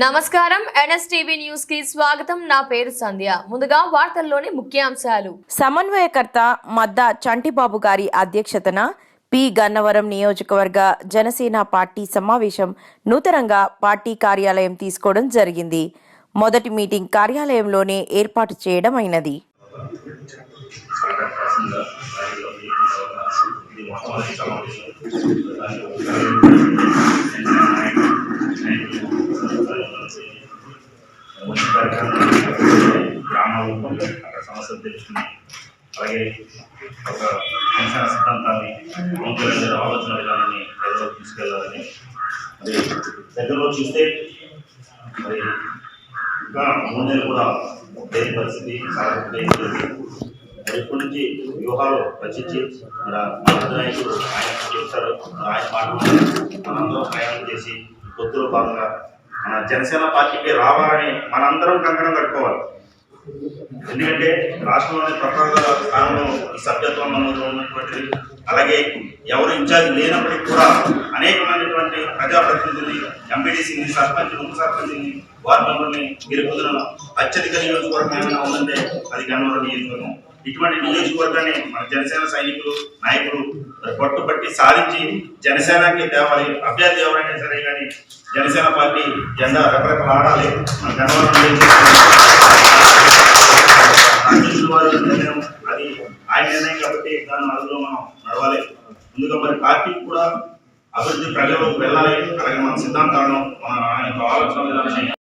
నమస్కారం NSTV news కి స్వాగతం. నా పేరు సంధ్య. ముందుగా వార్తల్లోని ముఖ్యాంశాలు. సమన్వయకర్త మద్దా చంటిబాబు గారి అధ్యక్షతన పి గన్నవరం నియోజకవర్గ జనసేన పార్టీ సమావేశం నూతనంగా పార్టీ కార్యాలయం తీసుకోవడం జరిగింది. మొదటి మీటింగ్ కార్యాలయంలోనే ఏర్పాటు చేయడం అయినది. గ్రామాల్లో అక్కడ సమస్యలు తెలుసుకుని అలాగే ఒక సంక్షేమ సిద్ధాంతాన్ని ఆలోచన విధానాన్ని ప్రజలకు తీసుకెళ్లాలని మరి దగ్గరలో చూస్తే మరి ఇంకా 3 నెలలు కూడా లేని పరిస్థితి మరి ఇప్పటి నుంచి వ్యూహాలు రచించి మన అధినాయకుడు ఆయన చెప్తారు. ఆయన మాటలు మనందరం ప్రయాణం చేసి పొత్తులో భాగంగా మన జనసేన పార్టీకి రావాలని మనందరం కంకణం కట్టుకోవాలి. ఎందుకంటే రాష్ట్రంలోని ప్రధాన స్థానంలో ఈ సభ్యత్వం నమోదు ఉన్నటువంటిది, అలాగే ఎవరు ఇన్ఛార్జ్ లేనప్పటికీ కూడా అనేకమైనటువంటి ప్రజాప్రతినిధుల్ని, ఎంపీడీసీని, సర్పంచ్ని, ఉప సర్పంచ్ని, వార్డు మెంబర్ని గెలుపొందిన అత్యధిక నియోజకవర్గం ఏమైనా ఉందంటే అది గన్నవరం నియోజకవర్గం. ఇటువంటి నియోజకవర్గాన్ని మన జనసేన సైనికులు, నాయకులు పట్టుబట్టి సాధించి జనసేనకి తేవాలి. అభ్యర్థి ఎవరైనా సరే కానీ జనసేన పార్టీ జెండా రెపరెపలాడాలి. మన గన్నవరం నిర్ణయం అది ఆయన నిర్ణయం కాబట్టి దాని అందులో మనం నడవాలి. ముందుగా మరి పార్టీకి కూడా అభివృద్ధి ప్రజలకు వెళ్ళాలి. అలాగే మన సిద్ధాంతాలను, మన ఆయన ఆలోచన విధానాన్ని